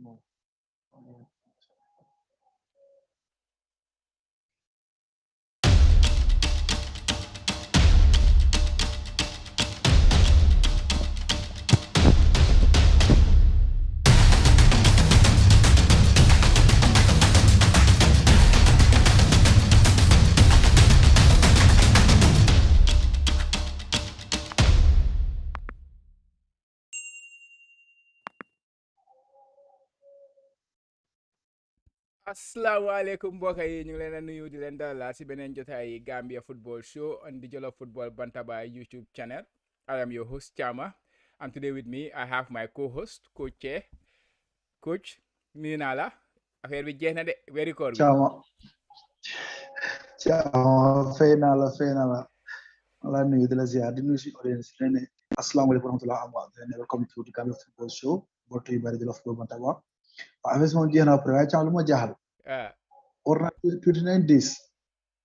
No. asalaamaaleykum mbokk yi ñu ngi leen a nuyu di leen dalal si beneen jotaay Gambia Football Show on the Jollof Football Bantaba YouTube channel. I am your host Chama, and today with me I have my co-host Coach Che. Coach nuyu naa la affaire bi jeex na de weeri koor bi. Ciao, fay naa la ala nuyu di la ziar di nuyu si audience di leen asalaamaaleykum wa rahmatulah am di leen welcome to the Gambia Football Show bootu yu bari di la football Bantaba waaw affaire moom jeex na après waaye Thiam lu ma jaaxal ah war na 29 days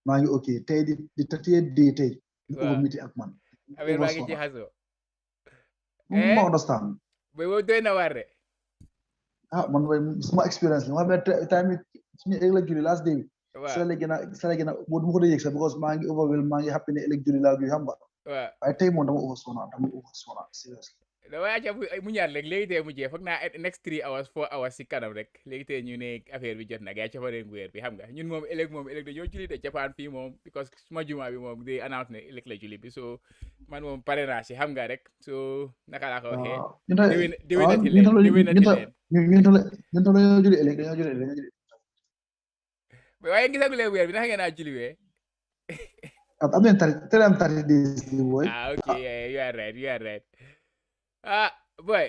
maa ngi ok tey di 38 day tey ñu waaw over meeting ak man affaire over baa ngi sona jeexasoo. ma understand booy doy na waar de. man mooy suma experience la ma xam ne time suñu ëllëg julli last day waaw sa la gën a boo du ma ko dee yëg sax because maa ngi overwhelmed maa ngi happy ne ëllëg julli laa xam nga waaw waaye tey moom dama over sona seriously damay acca mu ñaar rek léegi tey mu jeex foog naa next 3 hours 4 hours si kanam rek léegi tey ñu ne affaire bi jot na gars yi cafareen weer bi xam nga ñun moom ëllëg dañoo julli de Japan fii moom because suma jumaa bi moom day announce ne ëllëg la julli bi so man moom pare naa si xam nga rek so naka laa ko waxee déwénati leen ñun tam dañoo julli ëllëg dañoo julli waaye gisagulee weer bi naka ngeen naa julli wee am nañ tari days boy ok yeah, you are right boy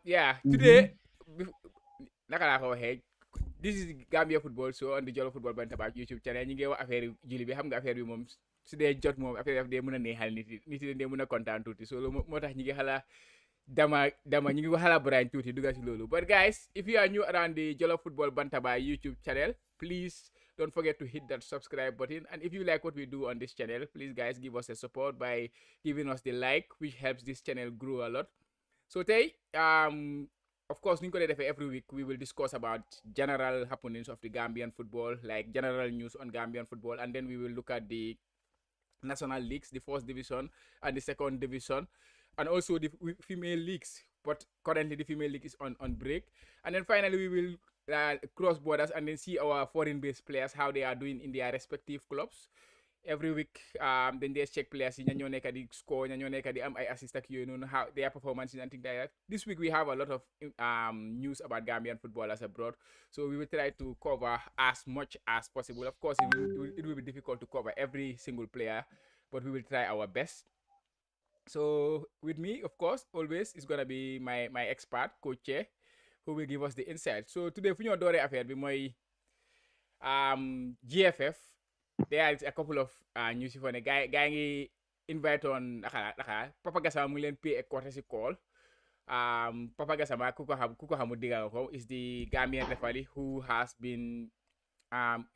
yeah today naka laa ko waxee this is Gambia Football Show on the Jollof Football Bantaba YouTube channel ñu ngi wax affaire julli bi xam nga affaire bi moom su dee jot moom affaire daf dee mën a neexal nit yi dee mën a kontaan tuuti so loolu moo tax ñu ngi xala dama ñu ngi xala brain tuuti dugal si loolu but guys if you are new around the Jollof Football Bantaba YouTube channel please don't forget to hit that subscribe button, and if you like what we do on this channel, please guys give us a support by giving us the like, which helps this channel grow a lot. So today, of course, every week we will discuss about general happenings of the Gambian football, like general news on Gambian football, and then we will look at the national leagues, the first division and the second division, and also the female leagues. But currently the female league is on break, and then finally we will cross borders and then see our foreign-based players how they are doing in their respective clubs. Every week, then they check players in ñoo nekk di score, ñoo nekk di am ay assist ak yooyu noonu how their performance and things like that. This week we have a lot of news about Gambian footballers abroad, so we will try to cover as much as possible. Of course, it will be difficult to cover every single player, but we will try our best. So with me, of course, always is gonna be my expert, Coach Che, who will give us the insight. So today, fu ñoo dooree affaire bi mooy GFF. There is a couple of news for ne guy ngi invite on naka Papa Gassama mu ngi leen pay a courtesy call. Papa Gassama ku ko xamul diga ko is the Gambian referee who has been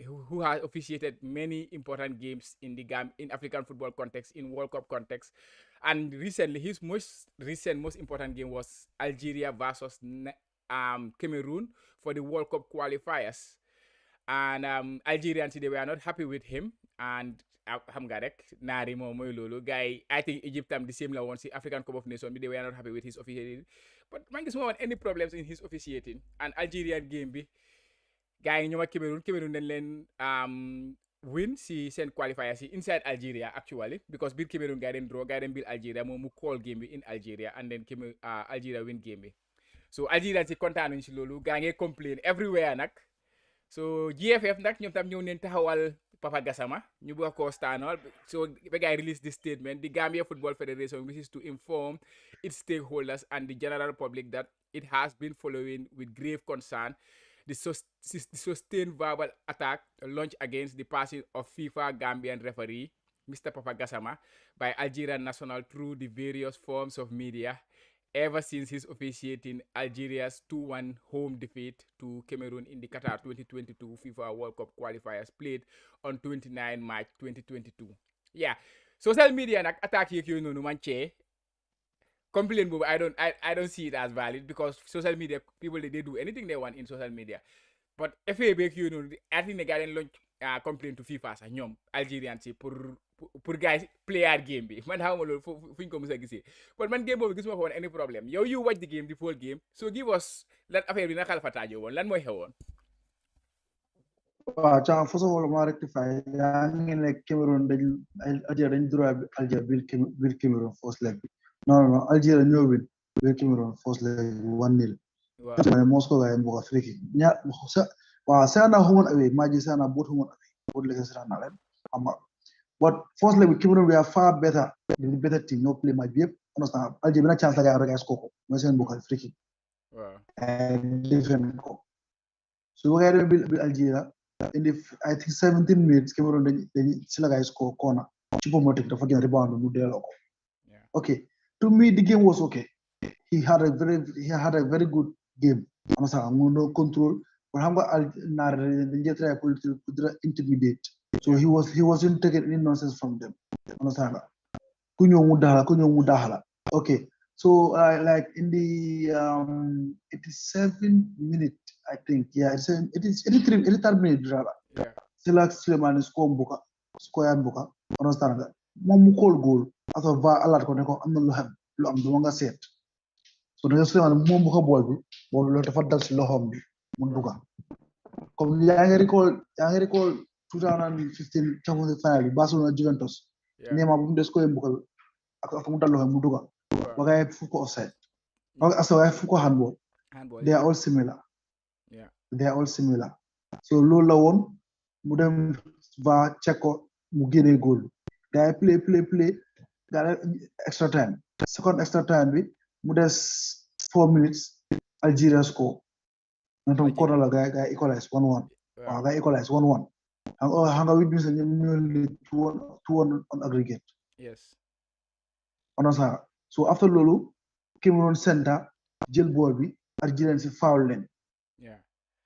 who has officiated many important games in the in African football context, in World Cup context, and recently his most important game was Algeria versus Cameroon for the World Cup qualifiers. And Algerians, they were not happy with him, and xam nga rek naari moom mooy loolu gars yi I think Egypt the same la woon si African Cup of Nations bi they were not happy with his officiating, but man gis moo woon any problems in his officiating. And Algerian game bi gars yi ñoom ak Cameroon dañ leen win si seen qualifiers si inside Algeria actually, because biir Cameroon gars yi dañ draw gars yi dañ biir Algeria moom mu call game bi in Algeria, and then Algeria win game bi. So Algerians si kontaan nañ si loolu gars yi complain everywhere nag. So GFF nag ñoom tam ñëw neen taxawal Papa Gassama ñu bëgg ko staanal, so ba gars yi release this statement, the Gambia Football Federation wishes to inform its stakeholders and the general public that it has been following with grave concern the sustained verbal attack launched against the passing of FIFA Gambian referee Mr. Papa Gassama by Algerian national through the various forms of media ever since his officiating Algeria's 2-1 home defeat to Cameroon in the Qatar 2022 FIFA World Cup qualifiers played on 29 March 2022. Yeah, social media nag attaque yeeg yooyu noonu man cee complaint boobu I don't see it as valid because social media people they do anything they want in social media but FA beeg yooyu noonu I think ne gars yi lañ complain to FIFA sax ñoom Algérian si pour gars yi player game bi man xawma loolu fu ñu ko mos a gisee but man game boobu gisuma fa woon any problem yow you watch the game the full game so give us lan affaire bi naka la fa taajoo woon lan mooy xewoon. waaw Thiam first of all ma rectify yaa ngi ne Cameroon Algérie dañ droit bi Algérie biir Cameroon first leg bi non Algérie ñoo win biir Cameroon first leg 1-0 waaw Moscow gaay mbuga friki waaw sana home and away maji sana both home and away both legs sana len amma but first leg with Cameroon we are far better the better team no play match yep understand Algérie na chance la gaay rek score mo sen mbuga friki waaw and different ko so we gaay bil Algérie in the I think 17 minutes Cameroon dañ ci la gaay score corner ci po motif dafa gën rebound mu delo ko okay to me the game was okay he had a very good game understand mo no control but xam nga naar dañ try pour intimidate so he wasn't taking any nonsense from them understand ku ñëw mu daxala okay so like in the 87 minute I think yeah it is 83 minute drama Silak Suleiman score buka understand nga moom mu call goal aso va alat ko ne ko am na lu am du nga seet so dañu Suleiman moom bu ko bool bi bool lo dafa dal ci loxom bi mu duga comme yaa ngi recall 2015 Champions League final bi Barcelona Juventus Neymar bu mu des ko buka ak mu dal loxom mu duga bagay fu ko offside aso fu ko handball they are all similar so loolu la woon mu dem va check ko mu génne goal gars yi play gars extra time second extra time bi mu des 4 minutes Algeria score na tam corner la gars yi equalize 1-1 waaw gars yi equalize 1-1 hanga with me ñu lead 2-1 on aggregate yes understand so after loolu Cameroon center jël ball bi Algerian si foul leen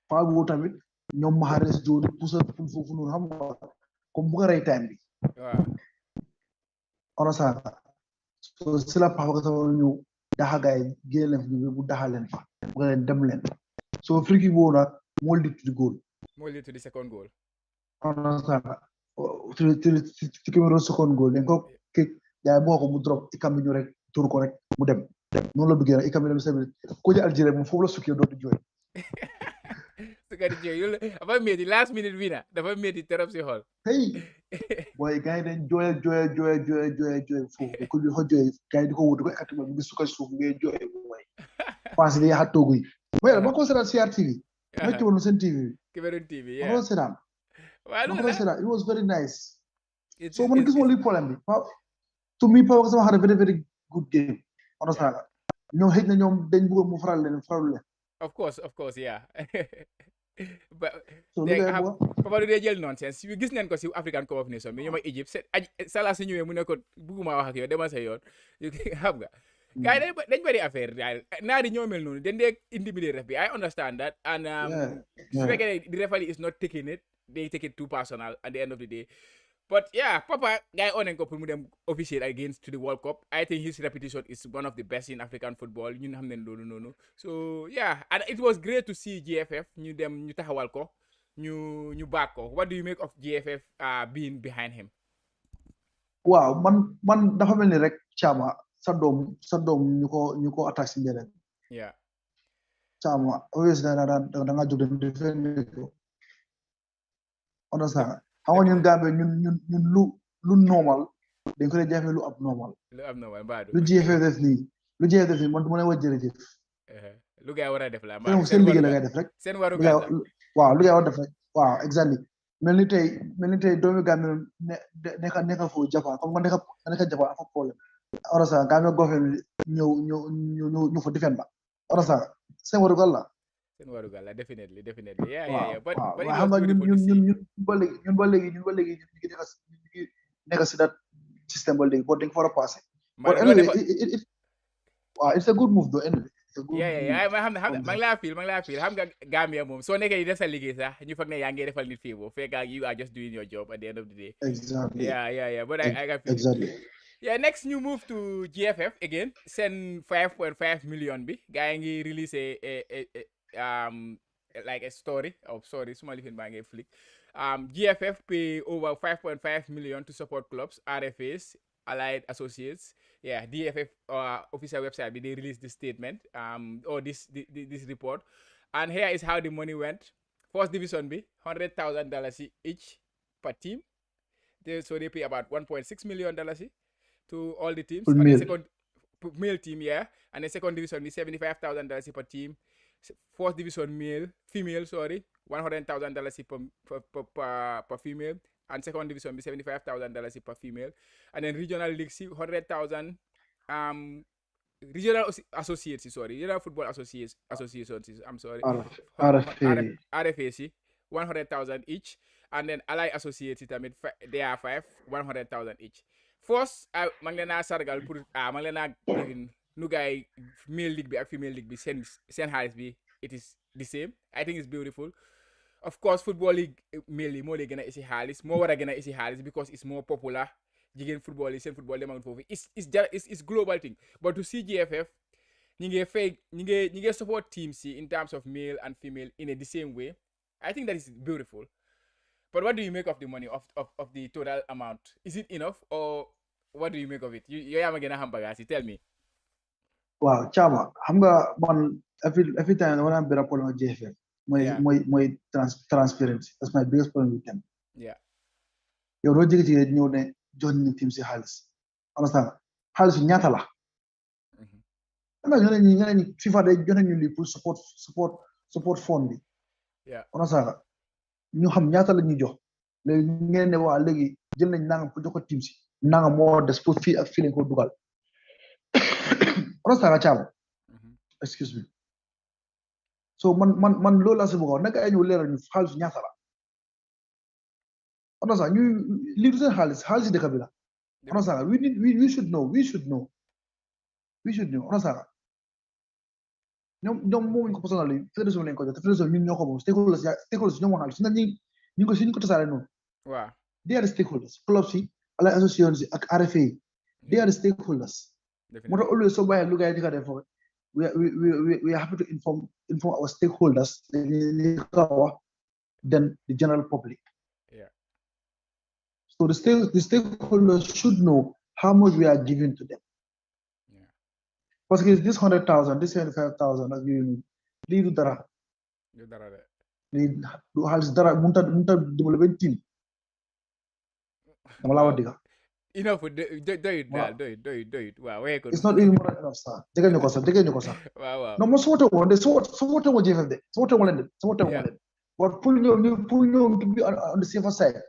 foul bu tamit ñoom Mahrez Joni pousse foofu noonu xam nga comme bu ko rey time bi understand so c'est la papa ka ñu daxa gaay génn leen bu daxa leen fa bu ko leen dem leen so free kick boobu nag moo lead to the goal moo lead to the second goal understand ci Cameroon second goal dañ ko kick gaay moo ko mu drop ikam bi ñu rek tur ko rek mu dem noonu la duggee nag ikam bi dem seen ko ji Algérie moom foofu la sukkee dootu jooy sukari jooy dafa métti last minute bi na dafa métti trop si xool hey boy gars yi dañ jooy foofu ku ñu ko jooy gars yi di ko wut ko ekkati ma ngi sukkar suuf ngay jooy boy pense di yaxat toogu yi boy ma ko seetaan CRTV ma ci woon seen TV Cameroon TV ma ko seetaan it was very nice so man gis mo li problème bi to me Papa Gassama had a very very good game understand ñoom xëj na ñoom dañ bëgg mu faral leen of course yeah but so Papa du dee jël nonsense gis nañ ko si African Cup of Nations bi ñoom ak Egypte Salah su ñëwee mu ne ko bugguma wax ak yow demal sa yoon xam nga gars yi dañ bëri affaire daal naari ñoo mel noonu dañ dee intimider ref bi I understand that and su fekkee the referee is not taking it they take it too personal at the end of the day but yeah Papa gars yi onen ko pour mu dem officiate against to the World Cup I think his reputation is one of the best in African football ñun xam nañ loolu noonu so yeah and it was great to see GFF ñu dem ñu taxawal ko ñu baak ko what do you make of GFF being behind him waaw man dafa mel ni rek Chama sa doom ñu ko attaque si mbedd yeah Chama always da nga jóg dem defend ko understand xam nga ñun Gambie ñun lu normal dañ ko dee jafe lu abnormal baadu lu GFF def nii man du ma leen wax jërëjëf lu gars war a def la seen liggéey la ngay def rek seen waru waaw lu gars war a def rek waaw exactly mel ni tey doomi Gambie nekka foofu Japan comme nga nekka Japan am fa problème understand Gambie government ñëw fa defend ba understand seen warugal la definitely yeah but xam nga ñun ba léegi ñu ngi nekk si dat système ba léegi boo dañ ko war a passé but anyway it's a good move though anyway ma xam ne ma ngi laa feel xam nga Gambia moom soo nekkee di def sa liggéey sax ñu foog ne yaa ngi defal nit fii boobu fekk you are just doing your job at the end of the day exactly yeah but I got feel exactly Yeah, next ñu move to GFF again. Send 5.5 million bi. Guy ngi release like a story. Oh, sorry, small lifin bang flick. GFF pay over 5.5 million to support clubs, RFAs, allied associates. Yeah, DFF official website they released this statement. Or this report. And here is how the money went. First division B, $100,000 each per team. So they pay about $1.6 million to all the teams. Full And the meal. second male team, yeah. And the second division is $75,000 per team. Fourth division female, sorry, $100,000 per female. And second division is $75,000 per female. And then regional leagues, 100,000 regional associates, sorry, regional football associations, I'm sorry, RFA. RFAC, 100,000 each, and then Ally Associates, I mean, they are 100,000 each. First, manglena sargal pour manglena giving nu guy male league bi ak female league bi sen highs bi, it is the same. I think it's beautiful. Of course, football league male more le gonna isi halis, more wara gonna isi halis because it's more popular. Jigen football is football dem fofu. It's global thing. But to see GFF, you get support teams in terms of male and female in the same way. I think that is beautiful. But what do you make of the money of the total amount? Is it enough or what do you make of it? You are gonna hamburger. Tell me. Wow, Chama, xam nga man every time when I'm better problem with GFF, my transparency. That's my biggest problem with them. Yeah. Yow doo jékki-jékki ñëw ne jox nañu team si xaalis. Understand nga xaalis bi ñaata la. Nga ñu ne FIFA day jox nañu lii pour support fund bi. Yeah. Understand nga ñu xam ñaata la ñuy jox léegi ngeen ne waa léegi jël nañ nangam pour jox ko team si nangam moo des pour fii ak fii lañ ko dugal. Understand nga Chama. Excuse me. So man loolu laa si bëgg a wax naka ay ñëw leeral ñu xaalis ñaata la. Understand ñu lii du seen xaalis dëkk bi la. Understand we should know understand ñoom moomuñ ko personnel fédération lañ ko jox te fédération ñun ñoo ko moom stakeholders ñoom waxal su ñu ko tasaare noonu. Waaw. They are the stakeholders clubs yi allied associations yi ak RFA yi they are the stakeholders. moo tax always soo bàyyee lu gars yi di ko def we are happy to inform our stakeholders than the general public. Yeah. So the stakeholders should know how much we are giving to them. Yeah. Because this 100,000, this 75,000, as you leave dara. You dara de. Leave has dara munta development team. Enough with do it. Wow, it's not even more enough, sir. Dege ko sa. Wow. No, most what one, so what GFF de. So what one. But pull you to be on the safer side.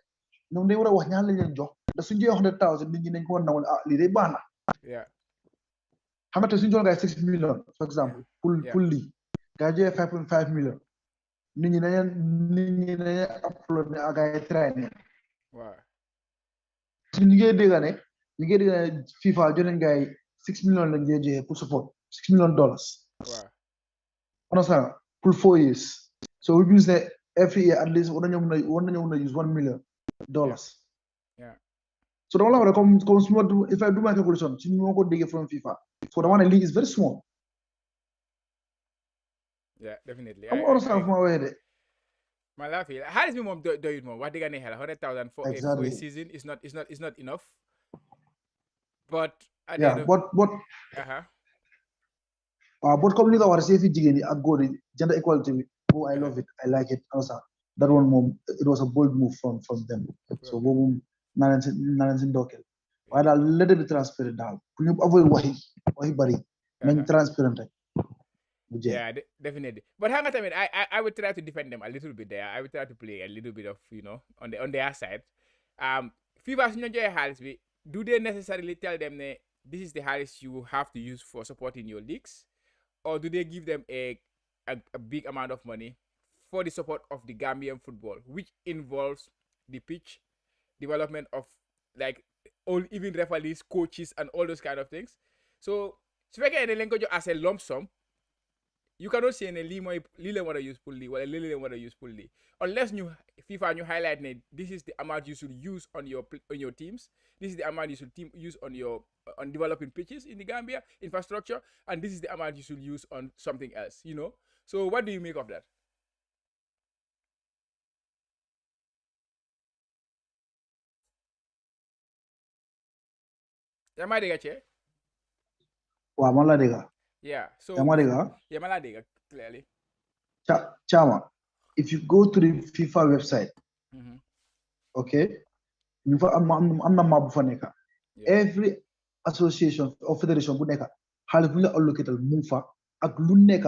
No, they were wax ñaan lañ leen jox da suñ joxe 100,000 nit ñi nañ ko nawal lii day baax na. Yeah. Xam nga suñ joxe 6 million for example pour lii gaa joxe 5.5 million nit ñi nañ upload ne gaa yi try ne. Waaw. Suñ ñu ngi dégg ne FIFA jox nañ gaa yi 6 million lañ joxe pour support $6 million. Waaw. Understand pour 4 years. So which means that every year at least war nañu use $1 million. Yeah. So the one come if I do my calculation, you know go dig from FIFA. So the one league is very small. Yeah, definitely. I'm understand from my way. My laugh here. How does me mom do it more? What they gonna hell 100,000 for a season is not enough. But but comme ni nga wax ci jigéen yi ak góor yi gender equality bi I love it, I like it. Also that one mom, it was a bold move from them. So boobu naa leen si ndokkeel waaye daal let it be transparent daal pour ñu avoid waxi bari nañ transparent rek. Yeah, definitely. But hang on, I would try to defend them a little bit there. I would try to play a little bit of, on their side. FIFA, do they necessarily tell them that this is the highest you have to use for supporting your leagues? Or do they give them a big amount of money for the support of the Gambian football, which involves the pitch, development of even referees, coaches, and all those kind of things? So, if I get a as a lump sum, you cannot say ne lii mooy lii leen war a use pour lii wala lii leen war a use pour lii unless ñu FIFA ñu highlight ne this is the amount you should use on your teams, this is the amount you should use on developing pitches in the Gambia infrastructure, and this is the amount you should use on something else, you know. So what do you make of that? yaa ma dégg Che? waaw man la dégg. Yeah, so yaa ma dégg. yeah, man la dégg clearly. Chama, if you go to the FIFA website, okay, ñu fa am na map bu fa nekk. Every association or federation bu nekk xaalis bu ñu la allocaté mu ngi fa ak lu nekk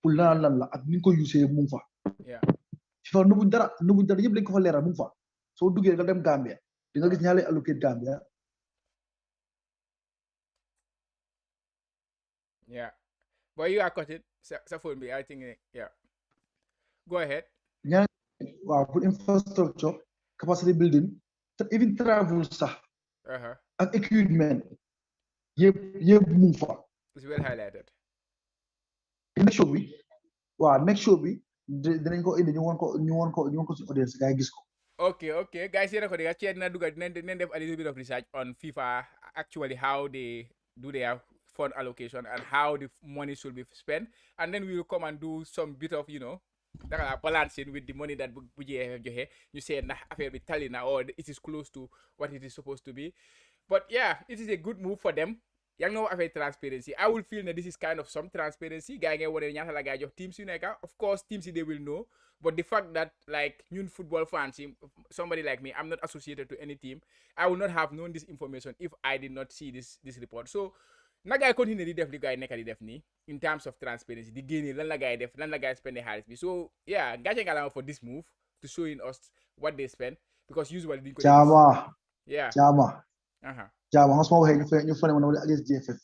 pour lan la ak ni ko usee mu ngi fa. FIFA nubuñ dara yëpp dañ ko fa leeral mu ngi fa soo duggee nga dem Gambia di nga gis ñaale allocate Gambia. Yeah, but you are cutting sa phone bi I think yeah. Go ahead. Wow, for infrastructure, capacity building, even travel sax. And equipment. Yep move fa. It's well highlighted. Next show bi. Wow, next show bi dinañ ko indi ñu won ko ci audience gaay gis ko. Okay, guys, yéen a ko dégg ci dina dugal dinañ def a little bit of research on FIFA actually how they do their fund allocation and how the money should be spent, and then we will come and do some bit of, you know, balancing with the money that BJL joxe ñu seet ndax affaire bi tali na or it is close to what it is supposed to be. But yeah, it is a good move for them. Yang no affaire transparency. I will feel that this is kind of some transparency. Guy ngay wone ñaata la guy jox teams yu nekk. Of course, teams they will know. But the fact that like ñun football fans, somebody like me, I'm not associated to any team. I would not have known this information if I did not see this report. So na guy continue di def li guy nekk di def nii in terms of transparency di génne lan la guy def lan la guy spend xaalis bi. So yeah, gàcce ngalaama for this move to showing us what they spend because usually di ko Chama nga sama waxee ñu fa ne woon against GFF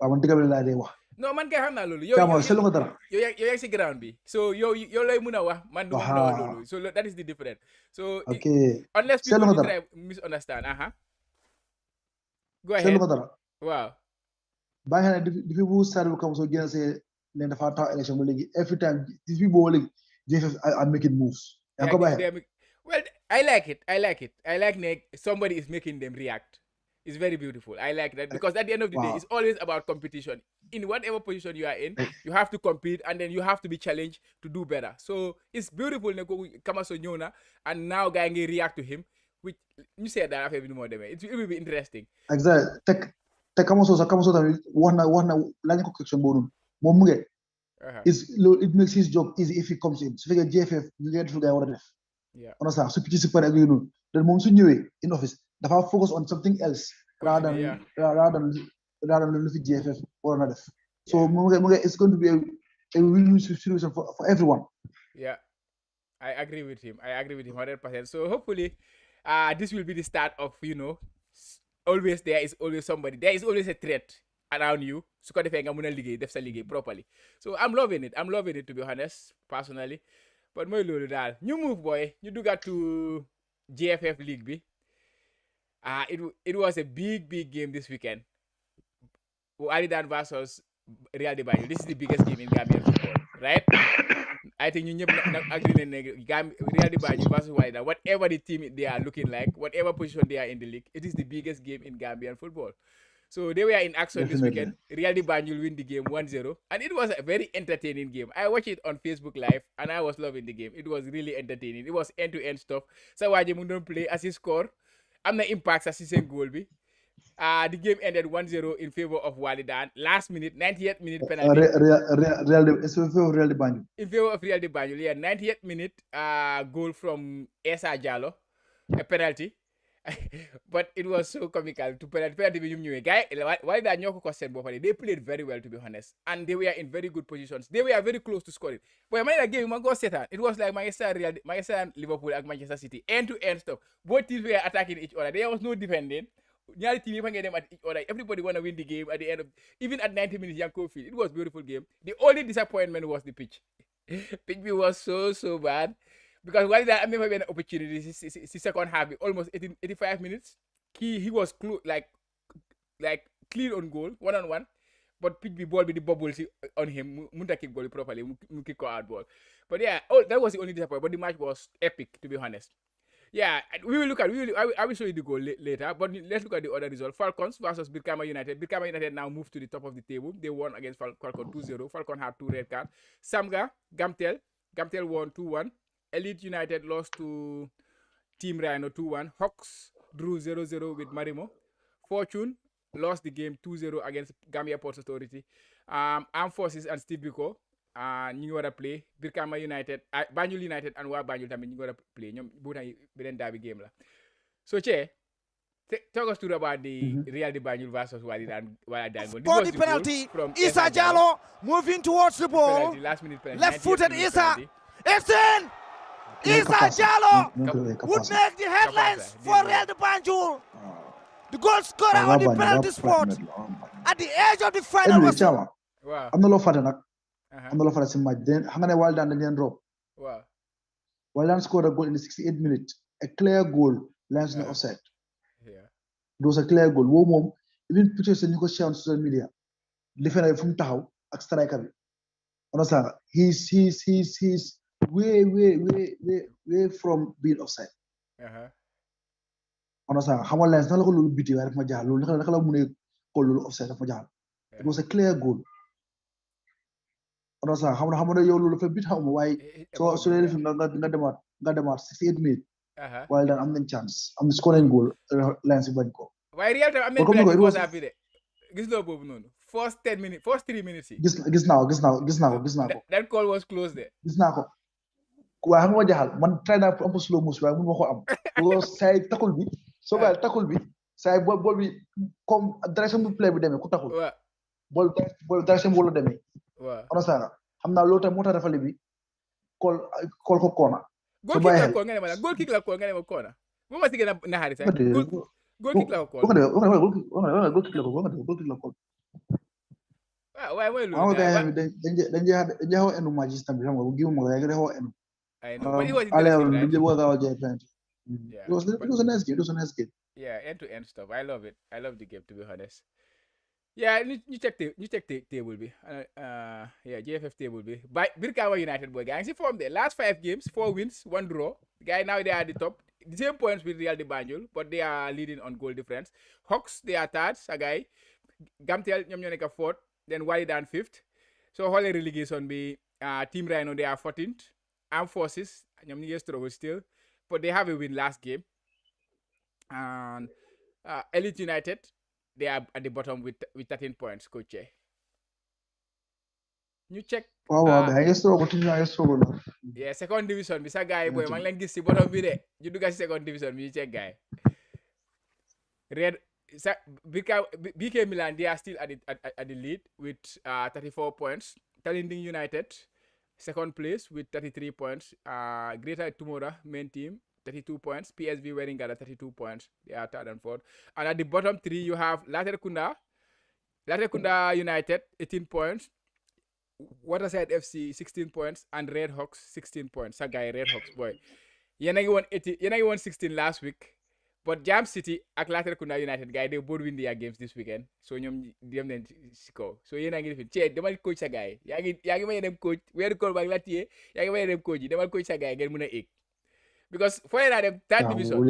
waaw man dëgg bi laa dee wax. non man kay xam naa loolu. Chama seetlu nga dara. yow yaa si ground bi so yow lay mun a wax man du ma mun a wax loolu so that is the difference. So unless people try misunderstand go ahead seetlu nga dara. waaw. bàyyi xel ne depuis bu Sadio Kam soo génn see ne dafa taw élection ba léegi every time depuis boobu léegi GFF are making moves. yaa ngi ko bàyyi xel. Well, I like it. I like somebody is making them react. It's very beautiful. I like that because at the end of the day, it's always about competition. In whatever position you are in, you have to compete and then you have to be challenged to do better. So it's beautiful. And now guy react to him. Which you said that after it will be interesting. Exactly. Te Kamaso tamit wax na lañ ko question boobu noonu moom mu ngi it makes his job easy if he comes in su fekkee GFF ñu ngi def lu ngay war a def. On a su picc si pare ak yooyu noonu then moom su ñëwee in office dafa focus on something else rather than lu fi GFF waroon a def. So mu ngi it's going to be a win-win situation for everyone. Yeah, I agree with him 100%. So hopefully this will be the start of, you know, there is always somebody, there is always a threat around you su ko defee nga mën a liggéey def sa liggéey properly. So I'm loving it to be honest personally. But mooy loolu daal ñu move boy ñu duggaat to GFF league bi. It was a big game this weekend. Wallidan versus Real de Banjul. This is the biggest game in Gambian football, right? I think you agree Real de Banjul versus Wallidan. Whatever the team they are looking like, whatever position they are in the league, it is the biggest game in Gambian football. So they were in action this weekend. Real de Banjul win the game 1-0. And it was a very entertaining game. I watched it on Facebook Live and I was loving the game. It was really entertaining. It was end-to-end stuff. So Waji mu doon play as he score. Am na impact as his goal bi. The game ended 1-0 in favor of Wallidan. Last minute, 98th minute penalty. Real de Banjul. In favor of Real de Banjul, yeah. 98th minute goal from Esa Jallo. A penalty. But it was so comical to penalty bi ñum ñëwé guy Wallidan ñoko ko seen bopale. They played very well to be honest and they were in very good positions. They were very close to scoring. But man game ma go setan. It was like Manchester Liverpool and Manchester City end to end stuff. Both teams were attacking each other. There was no defending. Ñaari team yëpp ngeen dem at each other. Everybody want to win the game at the end of even at 90 minutes Yanko field. It was a beautiful game. The only disappointment was the pitch. Pitch was so bad. Because Wallidan I never had an opportunity. The second half, almost 85 minutes. He was like clean on goal, 1-on-1. but pitch bi ball bi di bubble on him mu kick ball properly mu kick ko out ball. But yeah, that was the only disappointment. But the match was epic, to be honest. Yeah, we will look at. I will show you the goal later. But let's look at the other result. Falcons versus Birkama United. Birkama United now moved to the top of the table. They won against Falcon 2-0. Falcon had 2 red cards. Samga, Gamtel won 2-1. Elite United lost to Team Rhino 2-1. Hawks drew 0-0 with Marimo. Fortune lost the game 2-0 against Gambia Ports Authority. Armed Forces and Steve Biko ñu ngi war a play Birkama United Banjul United and waa Banjul tamit ñu ngi war a play ñoom bu tay beneen derby game la. So Che, talk us through about the Real de Banjul versus Wallidan. For the penalty from Issa Jallow moving towards the ball. Penalty, last minute penalty. Left-footed Issa. It's in. Issa Jallow would make the headlines for Real de Banjul. The goal scorer on the penalty spot at the edge of the final whistle. Wow. am na loo fàtte nag. am na loo fàtte si match xam nga ne Wallidan dañ leen drop. Wow. Wallidan scored a goal in the 68th minute. A clear goal lands in the offside. Yeah. It was a clear goal. Woo moom even pictures ñu ko share on social media. Li fena fu mu taxaw ak striker bi. Understand? He's way from being offside. Understand? Xam nga lens na la ko loolu biti waaye daf ma jaaxal loolu naka la mu ne ko loolu offside daf ma jaaxal. It was a clear goal. Understand? Xam nga yow loolu fa bit xaw ma waaye so leen fi nga demaat 68 minutes. Wallidan am nañ chance am na scoring goal lens bañ ko. Waaye Real tam am nañ penalty first half bi de. Gis loo boobu noonu. First 3 minutes yi. Gis naa ko. That call was close there. Gis naa ko. Waaye xam nga ma jaaxal man try naa am slow motion waaye mun ma ko am. Because say takul bi soo bàyyi takul bi say bol bi comme direction bu play bi demee ku takul. Waaw. Bol direction bu la demee. Waaw. Understand? Xam naa loolu tam moo tax refale bi call ko corner. Goal kick la call nga ne ma goal kick la call nga ne ma corner. Mo ma si gën a naxari sax. Goal kick la call. Goal kick la call. Waaye mooy loolu. dañ xaw a enu match tam bi xam nga giwu ma yaa ngi xaw a enu. I know. But it was interesting, It was a nice game. Yeah, end-to-end stuff. I love it. I love the game, to be honest. Yeah, you check table bi. Yeah, GFF table bi. Birkama United boy, guys. See form there. Last 5 games, 4 wins, 1 draw. Guys, now they are at the top. The same points with Real de Banjul, but they are leading on goal difference. Hawks, they are third. Sagay. Gamtel, ñoom ñoo nekk 4th. Then Wallidan 5th. So whole relegation bi Team Rhino, they are 14th. Armed Forces, ñoom ñu ngi struggle still, but they have a win last game. And Elite United, they are at the bottom with 13 points, Coach. You check. Wow, I struggle. Yeah, second division bi sa guy boy, maa ngi leen gis si bottom bi de. You dugg si second division bi, you check guy. BK Milan, they are still at the lead with 34 points. Talinding United, second place with 33 points. Greater Tumora, main team, 32 points. PSV Weringara, 32 points. They are third and fourth. And at the bottom 3, you have Laterkunda United, 18 points. Waterside FC, 16 points. And Red Hawks, 16 points. That guy, Red Hawks, boy. Yéen a ngi won 16 last week. But Jam City ak Laterkunda United, guy, they both win their games this weekend. So ñoom dem nañ si kaw. So yéen a ngi defi Che demal coach sa guy. Yaa ngi may dem coach weeru koor baa ngi la téye yaa ngi may dem coach yi demal coach sa guy ngeen mën a egg. Because foo naa dem third division. Bul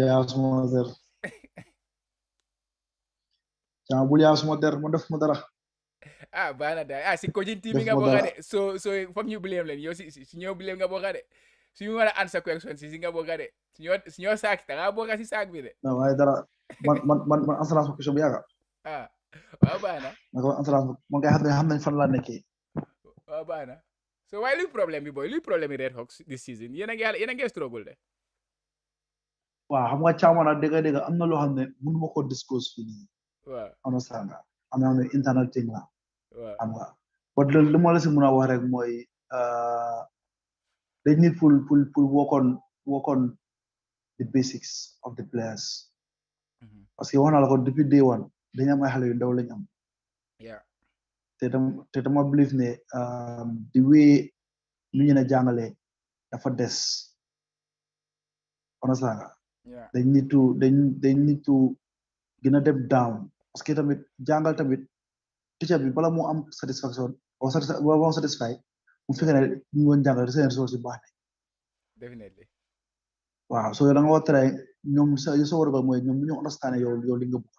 yaa suma der man def ma dara. Baax na daal si coaching team yi nga bokk de. So foog ñu blame leen yow si ñoo blame nga bokk de. Si ñu war a answer question si nga bokk de. Si ñoo saak da nga bokk si saak bi de. Non waaye dara man assurance ma question bi yaaga. Waaw baax na. Assurance man kay xam nañ fan laa nekkee. Waaw baax na. So waaye luy problème bi boy luy problème yi Red Hawks this season yéen a ngi struggle de. Waaw xam nga caaman ak dégg am na loo xam ne mënu ma ko disclose fii nii. Waaw. Understand nga am na ne internal thing la. Waaw. Xam nga but li ma la si mën a wax rek mooy they need to work on the basics of the players. Parce que wax naa la ko depuis day one dañu am ay xale yu ndaw lañu am. Yeah. te dama believe ne the way nu ñu ne jàngale dafa des. Understand nga. Yeah. They need to gën a dem down parce que tamit jàngal tamit teacher bi bala moo am satisfaction or satisfy mu fekkee ne ñu woon jàngal seen ressources yi baax na definitely waaw so da nga war a try ñoom sa war a mooy ñoom ñu understand yow li nga bëgg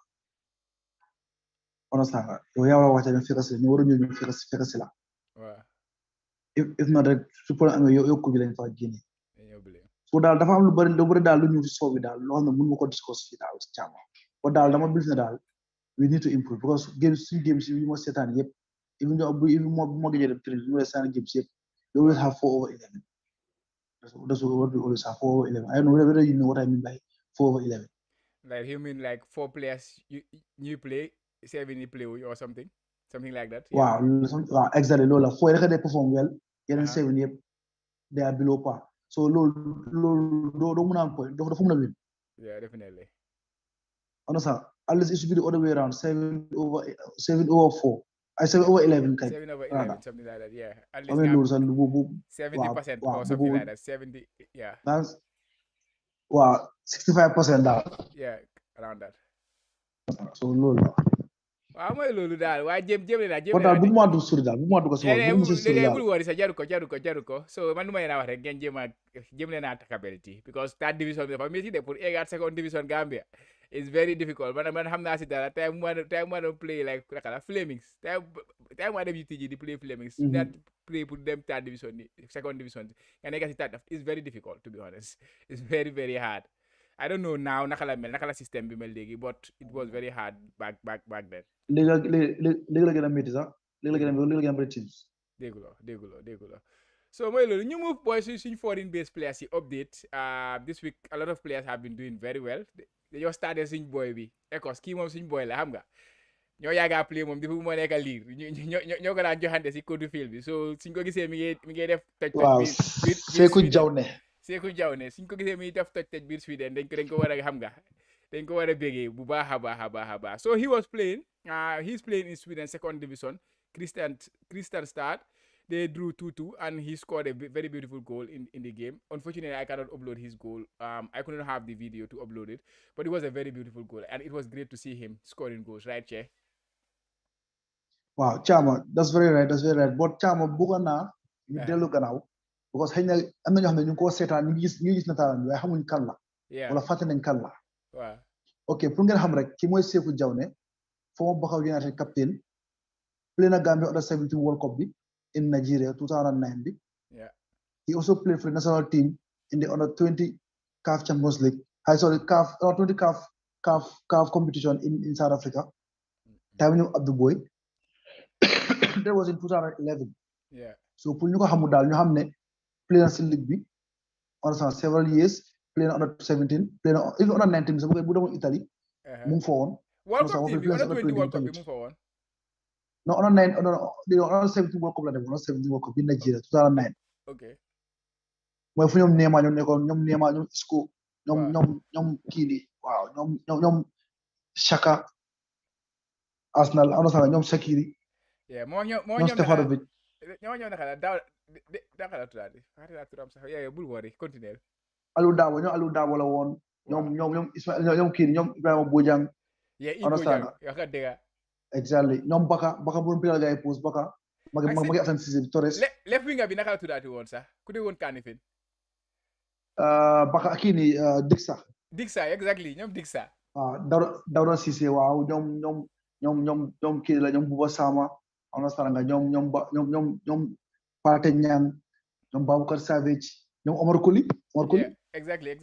understand nga yow yaa war a wàcce ñu fekk si ñu war a ñëw ñu fekk si la waaw if not rek su problème amee yow ko bi lañ fa génne so daal dafa am lu bëri daal lu ñu fi soobi daal loo xam ne mën ma ko discuss fii daal ci càmm ko daal dama bis ne daal we need to improve because suñu games yi ma seetaan yëpp even bu ma gëjee dem train bi ma seetaan games yëpp they always have 4/11 that's what we always have 4/11 I don't know whether you know what I mean by 4/11 like you mean like 4 players you play 7 you play or something like that waaw exactly loolu la fooy rek day perform well yeneen 7 yëpp they are below par so loolu doo mën a am point dafa mën a win yeah definitely understand at least it should be the other way around 7/4 7/11 kay 7/11 something like that yeah at least loolu sax bu 70% or something like that 70 yeah that's waaw 65% daal yeah around that so loolu la waaw mooy loolu daal waaye jéem daal bu ma du sori daal bu ma du ko sori bul wari sax jaru ko so man lu may wax rek ngeen jéem leen a attackability because third division bi dafa métti de pour eggaat second division Gambia it's very difficult man xam naa si dara tey ma doon play like naka Flemings tey ma dem UTG di play Flemings that play pour dem third division ni second division nga nekk si third it's very difficult to be honest it's very very hard I don't know now naka la système bi mel léegi but it was very hard back then léegi la gën a métti sax léegi la gën a bëri teams déggulo so mooy loolu ñu move boys suñ foreign based players yi update this week a lot of players have been doing very well dañoo starté suñ boy bi Ecos kii moom suñ boy la xam nga ñoo yaaga play moom di fu moo nekk liir ñoo ko daan joxante si côté field bi so suñ ko gisee mi ngi def toj Seeku Jawne suñ ko gisee mi def toj biir Sweden dañ ko war a xam nga dañ ko war a bégee bu baax a baax so he was playing he's playing in Sweden second division Christian Stad. They drew 2-2 and he scored a very beautiful goal in the game. Unfortunately, I cannot upload his goal. I couldn't have the video to upload it, but it was a very beautiful goal and it was great to see him scoring goals, right, Che? Wow, Chama, that's very right. But Chama, Bugana, you delu ganaw because xeyna amna ñoo xamne ñu ko sétane ñu gis natalam way xamuñ kan la. Wala faté nañ kan la. Wow. Okay, pour ngeen xam rek ki moy Seeku Jawne, former Bakaw United captain, play na Gambia under 17 World Cup bi in Nigeria 2009 bi. Yeah. He also played for the national team in the under 20 CAF Champions League. CAF 20 CAF competition in South Africa. Time ñu Abdou Boy. That was in 2011. Yeah. So pour ñu ko xamul daal ñu xam ne play na si league bi on several years play na under 17 play na even under 19 so bu demoon Italie mu ngi fa woon. World Cup team bi under 20 World Cup bi mu ngi fa woon. No, under 17 World Cup la dem under 17 World Cup bi Nigeria 2009. Okay. Mooy fu ñoom Neema ñoom nekkoon ñoom Neema ñoom Isco ñoom kii nii waaw ñoom Chaka Arsenal understand ñoom Shaqiri. Yeah, ñoom Stefanovic. ñoo naka la tuddaati turam sax bul worry continuer. Aliou Dabo la woon ñoom Ismaël ñoom kii ñoom Ibrahima Bojang. Understand nga dégg. Exactly ñoom Baka bu doon piral gay pose Baka magi Assane Cissé bi Torres. left winger bi naka la tuddaati woon sax ku dee woon Kanifing. Baka kii ni Dixa exactly ñoom Dixa. waaw Dawda Cissé waaw ñoom kii la ñoom Buba Sama understand nga ñoom Pathé Niang ñoom Baboucar Savage ñoom Omar Koli. exactly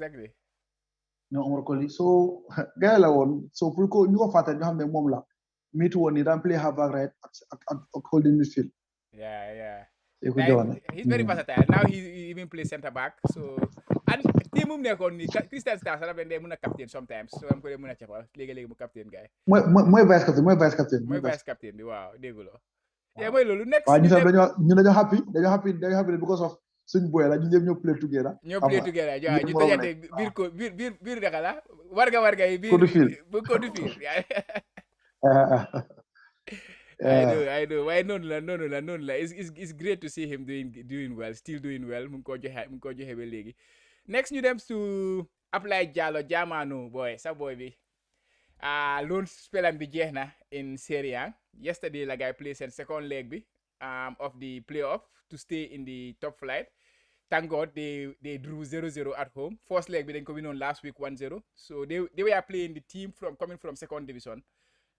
ñoom Omar Koli so gars la woon so pour que ñu ko fàtte ñu xam ne moom la miitu woon ni daan play half-back right ak holding midfield. Yeah. He's very versatile. Now he even plays centre back. So and team mu nekkoon ni Christian Star sax dafa mën a captain sometimes so am ko mën a capal léegi mu captain gars yi. mooy vice captain. mooy vice captain bi waaw dégguloo. mooy loolu next. waaw ñu dañoo happy because of suñ boy la ñu ñëpp ñoo play together. ñu tojante biir daka la warga yi biir Côte d'Ivoire. I know waaye noonu la it's great to see him doing well still doing well mu ngi ko joxe ba léegi next ñu dem to Apply Jallow Jamano boy sa boy bi loan spellam bi jeex na in Serie A. Yesterday la guy play seen second leg bi of the playoff to stay in the top flight. Thank God they drew 0-0 at home. First leg we then coming on last week 1-0. So they were playing the team coming from second division,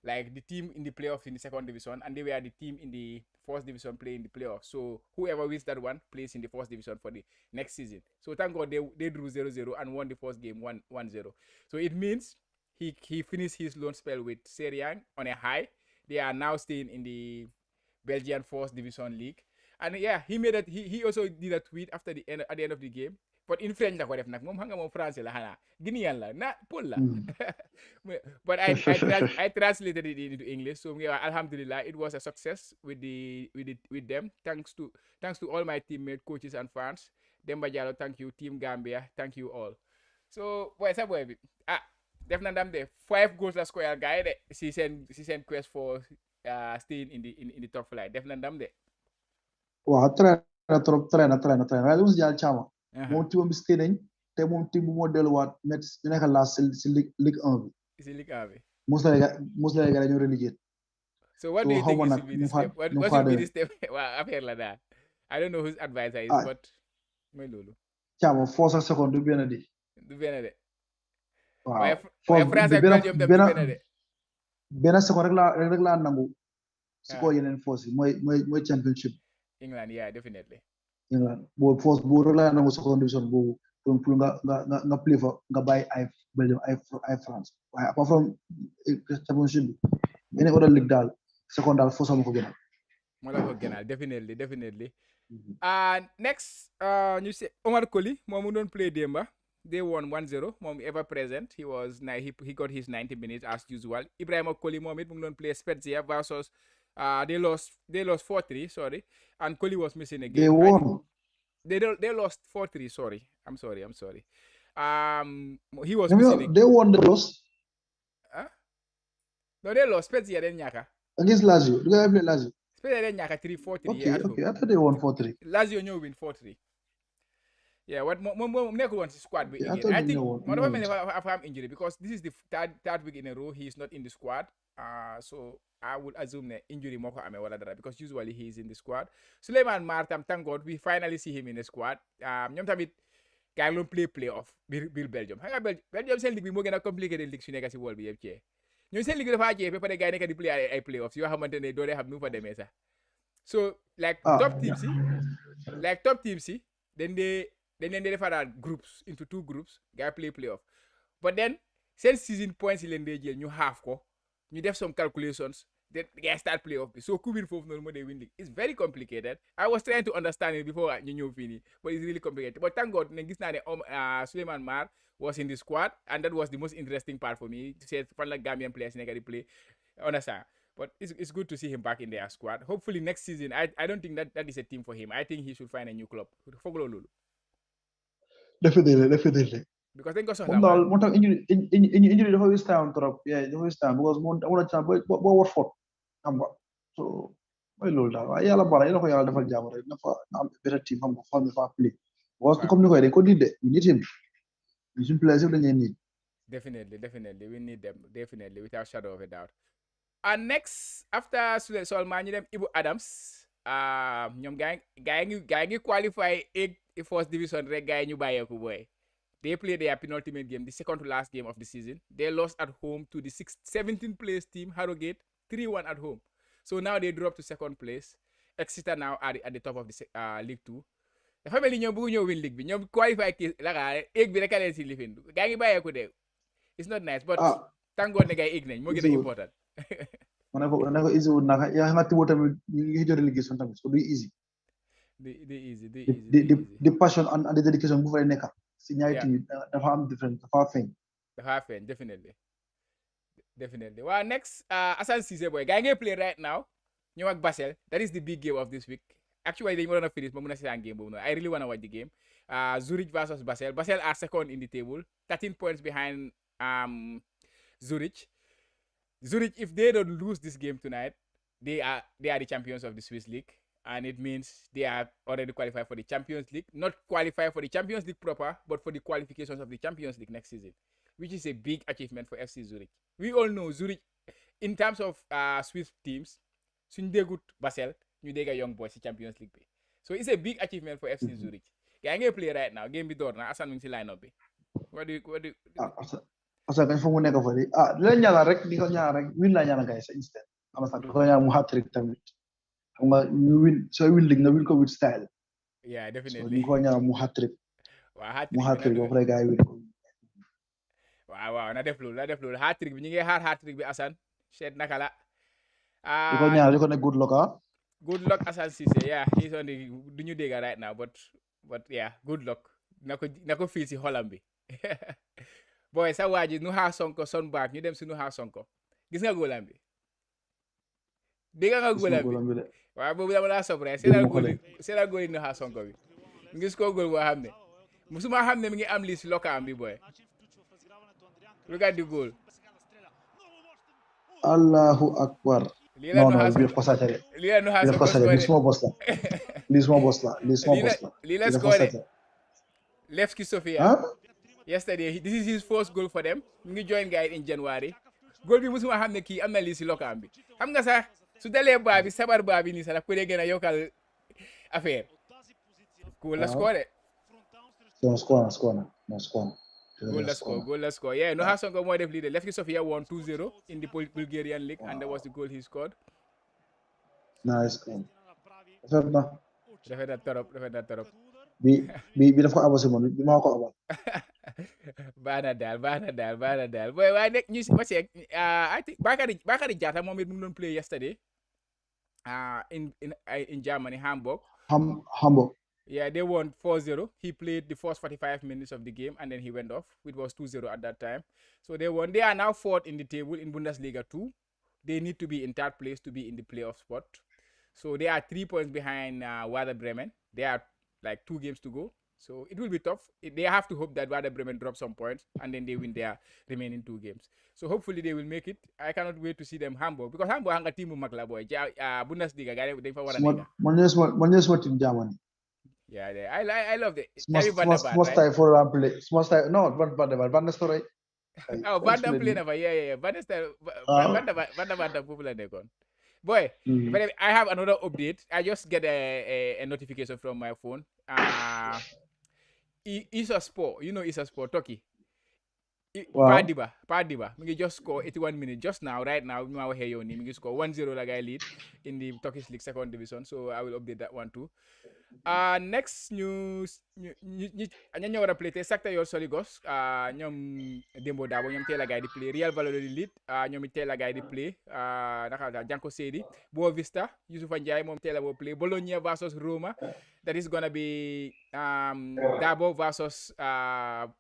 like the team in the playoffs in the second division, and they were the team in the first division playing the playoffs. So whoever wins that one plays in the first division for the next season. So thank God they drew 0-0 and won the first game 1-0. So it means he finished his loan spell with Serie A on a high. They are now staying in the Belgian First Division League. And yeah, he also did a tweet at the end of the game. But in French la ko def nak mom hanga mom français la xana Guinean la na Paul la. But I translated it into English. So alhamdulillah, it was a success with them. Thanks to all my teammates, coaches and fans. Demba Diallo, thank you. Team Gambia, thank you all. So boy sa boy bi def na ndam de 5 goals la score guy de si sen quest for staying in the top flight. Def na ndam de. Waaw train waaye lu mu si jàll caama moom team bi stay nañ te moom team bu moo delluwaat Metz di nekk last si Ligue 1 bi si Ligue 1 bi mos la gars ñoo relégué so what do you think is the step what should be the step waaw affaire la daal I don't know whose advisor is but mooy loolu caama force ak seconde du benn de waaw France ak Belgium tam du benn de benn seconde rek laa nangu si ko yeneen force yi mooy championship England, yeah, definitely. England, but first, but rely on second division, but nga play for nga buy Belgium, France. Apart from championship, any other league dal, second dal first am ko gënal. Mo la ko gënal, definitely. Next, you say Omar Colley, mom don't play Demba. They won 1-0. Mom ever present. He got his 90 minutes as usual. Ibrahim Colley mom it don't play Spezia versus they lost 4-3, sorry. And Colley was missing again. They won. They lost 4-3, sorry. I'm sorry. He was missing again. They won, they lost. Huh? No, they lost. Spezia then Nyaka. Against Lazio. Do they play Lazio? Spezia then Nyaka 3-4-3. Okay. I thought they won 4-3. Lazio no win 4-3. Yeah, what Mneko wants his squad again. I think have injury because this is the third week in a row he is not in the squad. So I would assume that injury moko ame wala dara because usually he is in the squad. Suleiman Martam, thank God we finally see him in the squad. Ñom tamit gaay lu play playoff bir Belgium. Nga Belgium sen ligue bi mo gëna complicated league su nekk ci wol bi yeb ci. Ñoom sen ligue dafa jé ba pare gaay nekk di play ay playoffs yo xamantene do lay xam nu fa démé sax. So top teams si then they defaraat groups into 2 groups gaay play playoff. But then sen season points yi leen dé jël ñu half ko. You have some calculations, then guys start playoff. So Kubin for no they win league. It's very complicated. I was trying to understand it before you knew Fini, but it's really complicated. But thank God, Suleiman Mar was in the squad, and that was the most interesting part for me to say fun like Gambian players in play. Understand? But it's good to see him back in their squad. Hopefully next season, I don't think that is a team for him. I think he should find a new club. Definitely. Because then go so mo tax injury dafa waste time trop dafa waste time because mo amul chance bo Watford xam nga so mooy loolu daal waaye yàlla baax na yàlla ko yàlla defal jàmm rek na fa am better team xam nga xam ne fa play because comme ni koy dañ ko need de we need him suñu players yëpp dañuy need definitely we need them definitely without shadow of a doubt. And next after Solman ñu dem Ibu Adams ñoom gaay ngi qualify first division rek gaay ñu bàyyeeku boy. They played their penultimate game, the second to last game of the season. They lost at home to the 17th place team, Harrogate, 3-1 at home. So now they dropped to second place. Exeter now are at the top of the League 2. The family ñoom bëgg ñoo win league bi ñoom qualify egg bi rek a leen si lifin gaa ngi bàyyeeku de it's not nice but thank God ne gaa egg nañ moo gën a important. ma ne ko easy wul naka yaa nga tiwo tamit ñu ngi jot relegation tamit so du easy. The passion and the dedication bu fay nekk. Si ñaari team dafa am different dafa feeñ definitely well next Assane Cissé boy gaa ngi play right now ñëw ak Basel that is the big game of this week actually dañu waroon a finish ma mën a seetaan game boobu noonu I really want to watch the game Zurich versus Basel are second in the table 13 points behind Zurich if they don't lose this game tonight they are the champions of the Swiss league and it means they are already qualified for the Champions League. Not qualified for the Champions League proper, but for the qualifications of the Champions League next season, which is a big achievement for FC Zurich. We all know Zurich, in terms of Swiss teams, suñ déggut Basel, ñu dégga Young Boys ci Champions League bi. So it's a big achievement for FC Zurich. Gaa ngi play right now, game bi door na, Assane mu ngi ci line up bi. What do you Asa kañ fa mu nekk fa di di leen ñaanal rek di ko ñaanal rek win laa ñaanal guys instead di ko ñaanal mu hat-trick tamit xam nga ñu win sooy win league nga win ko with style. Yeah, so definitely. di ko ñaanal mu hat-trick mu hat-trick ba pare gars yi win ko. waaw na def loolu hat-trick bi ñu ngi xaar hat-trick bi Assane seet naka la. di ko ñaanal di ko ne good luck. Good luck Assane Cissé, yeah, he's on the du ñu dégga right now but yeah, good luck na ko fii si xolam bi. Boy sa waa ji nu xaar Sonko son baak ñu dem si nu xaar Sonko gis nga góolam bi dégg nga góolam bi waaw boobu dama laa surprise seetal góoli nu xaar Sonko bi mu gis ko góol boo xam ne musuma xam ne mi ngi am lii si lokaam bi boy. Look at the goal. Allahu Akbar. Non, bi ko satere. Li suma boss la. Li let's go Levski Sofia. Yesterday, this is his first goal for them. Mu ngi join guy in January. Goal bi musuma xam ne kii am na lii si lokaam bi. Xam nga sax su dalee baa bi sabar baa bi nii sax daf ko dee gën a yokkal affaire. Goal la score. Goal la score. Yeah, no Sonko moo def lii de. Levski Sofia won 2-0 in the Bulgarian league and that was the goal he scored. Nice goal. Rafet na torop. bi dafa ko abosé moom bi maa ko abal. baax na daal boy waaye nekk ñu ma seeg I think Bakary Jatta moom it mu doon play yesterday in Germany, Hamburg. Yeah, they won 4-0. He played the first 45 minutes of the game and then he went off. It was 2-0 at that time. So they won. They are now fourth in the table in Bundesliga 2. They need to be in third place to be in the playoff spot. So they are 3 points behind Werder Bremen. They are like 2 games to go. So it will be tough. They have to hope that Werder Bremen drop some points and then they win their remaining 2 games. So hopefully they will make it. I cannot wait to see them Hamburg because Hamburg hanga team bu mag la boy. Bundesliga gaay dañ fa wara nekk. Man ñoo team Germany. Yeah, I love it. Small style for play. Small style. No, Van der Story. Oh, Van der play never. Yeah. Van der Story. Van der popular nekon. Boy, but I have another update. I just get a notification from my phone. Isa Sport, you know Isa Sport, Turkey. Wow. Padiba. We just score 81 minutes just now, right now. We score 1-0 like I lead in the Turkish League 2nd Division. So I will update that one too. Next news, ñu war a play te Sakta Yor Soligos ñoom Dembo Dabo ñoom teel a gaay di play Real Valladolid lead ñoom teel a gaay di play naka la Janko Seydi Boa Vista Youssoufa Ndiaye moom teel a boo play Bologna versus Roma that is gonna be Dabo versus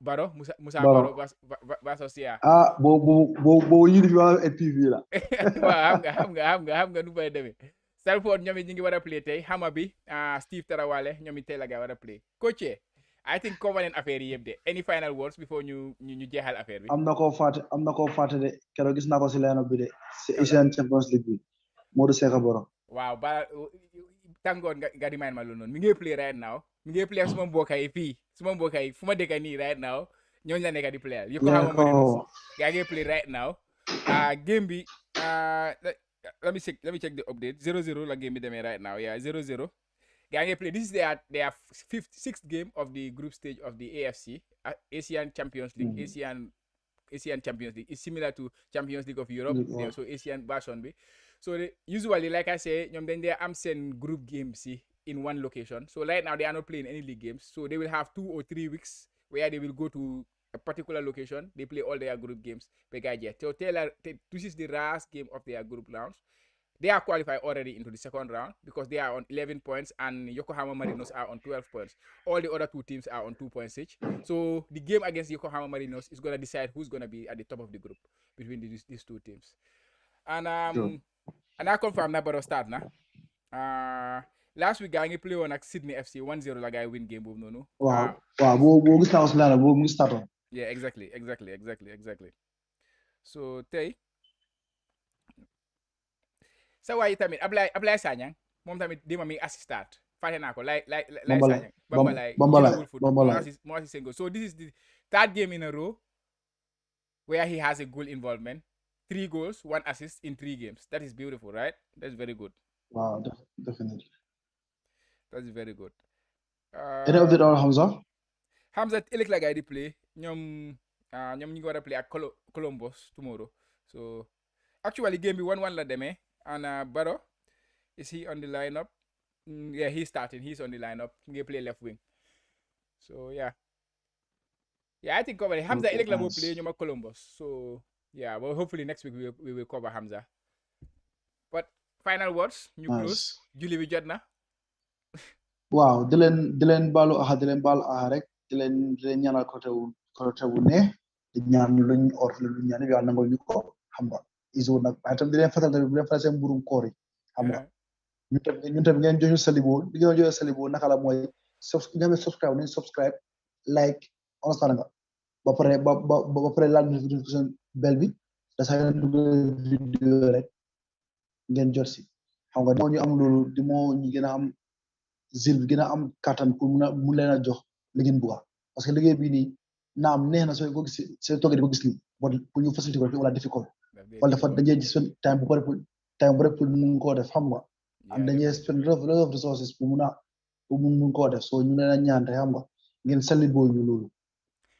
Baro Musa Baro versus bo yiri fi wa TV la waaw xam nga nu bay demee Salford ñoom it ñu ngi war a play tey Hammarby Steve Tarawale ñoom it tey la nga war a play coach I think cover nañ affaire yi yëpp de any final words before ñu jeexal affaire bi. am na koo fàtte de keroog gis naa ko si line-up bi de si Asian Champions League bi Modou Seka Boro. waaw ba tàngoor nga remind ma loolu noonu mi ngi play right now mi ngi play suma mbokk yi fii fu ma dëkk nii right now ñooñu la nekk di play yu ko xam nga gaa ngi play right now game bi let me check the update 0-0 la game bi demee right now yeah 0-0 gaa ngi play this is their 6th game of the group stage of the AFC Asian Champions League Asian Champions League is similar to Champions League of Europe so Asian version bi so usually like I say ñoom dañ dee am seen group games in one location so right now they are not playing any league games so they will have 2 or 3 weeks where they will go to a particular location, they play all their group games. So this is the last game of their group rounds. They are qualified already into the second round because they are on 11 points and Yokohama Marinos are on 12 points. All the other 2 teams are on 2 points each. So the game against Yokohama Marinos is going to decide who's going to be at the top of the group between these 2 teams. And I confirm that about start now. Last week I play on Sydney FC 1-0 like I win game no. Wow. Bo gis naa ko lana bo mu start on. Yeah, exactly. So tey sa waay tamit Ablaye Sanyang moom tamit dima mi assistant fàtte naa ko lay Bambalai. Sagnang Bambalai Bambalai. Wolford Bambalai. Moses Senghor. So this is the third game in a row where he has a goal involvement. 3 goals, 1 assist in 3 games. That is beautiful, right? That's very good. Wow, definitely. That's very good. Any update on Hamza? Hamza ëllëg la gaay di play ñoom ñu ngi war a play ak Columbus tomorrow. So actually game bi 1-1 la demee and Barrow is he on the lineup? Yeah, he's starting. He's on the lineup. He play left wing. So yeah, I think cover Hamza ëllëg la moo play ñoom ak Columbus. So yeah, well hopefully next week we will cover Hamza. But final words ñu close julli bi jot na. Waaw di leen baalu aha di leen baal aha rek di leen ñaanal côté wu ne di ñaan luñ or luñ ñaan yàlla nangol ñu ko xam nga iso nag waaye tam di leen fatal tamit bu leen fatal seen mburum koor yi xam nga ñun tam ngeen joñu salibo di ngeen joxe salibo naka la mooy nga subscribe nañ subscribe like understand nga ba pare laal notification bell bi da sa dugal vidéo rek ngeen jot si xam nga moo ñu am loolu di moo ñu gën a am zil bi gën a am kattan pour mun leen a jox li ngeen bëgg parce que liggéey bii nii naam neex na soo ko gis soo toogee di ko gis nii pour ñu facilité ko wala difficult wala dafa dañuy gis seen time bu bari pour mun koo def xam nga am dañuy spend lot of resources pour mun koo def so ñu leen a ñaan te xam nga ngeen sali boo ñu loolu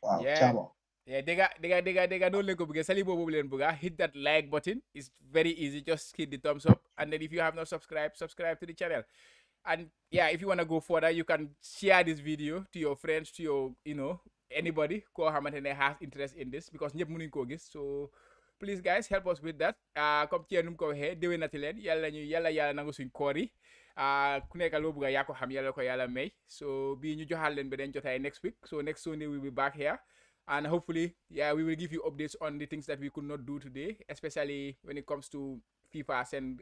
waaw caama Yeah, dega don't let go because Salibo Buga hit that like button. It's very easy. Just hit the thumbs up. And then if you have not subscribed to the channel. And yeah, if you want to go further, you can share this video to your friends, to your, anybody who has interest in this because ñepp mënuñ ko gis. So please guys, help us with that. Comme ci num ko waxé déwénati leen yalla nangu suñ koor yi. Ku nekk lo bëgg ya ko xam yalla ko yalla may. So bi ñu joxal leen benen jotay next week. So next Sunday we will be back here. And hopefully, yeah, we will give you updates on the things that we could not do today, especially when it comes to FIFA and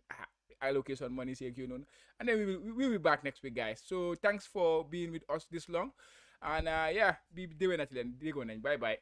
allocation money, and then we will be back next week, guys. So thanks for being with us this long, and yeah, be doing it then. Bye bye.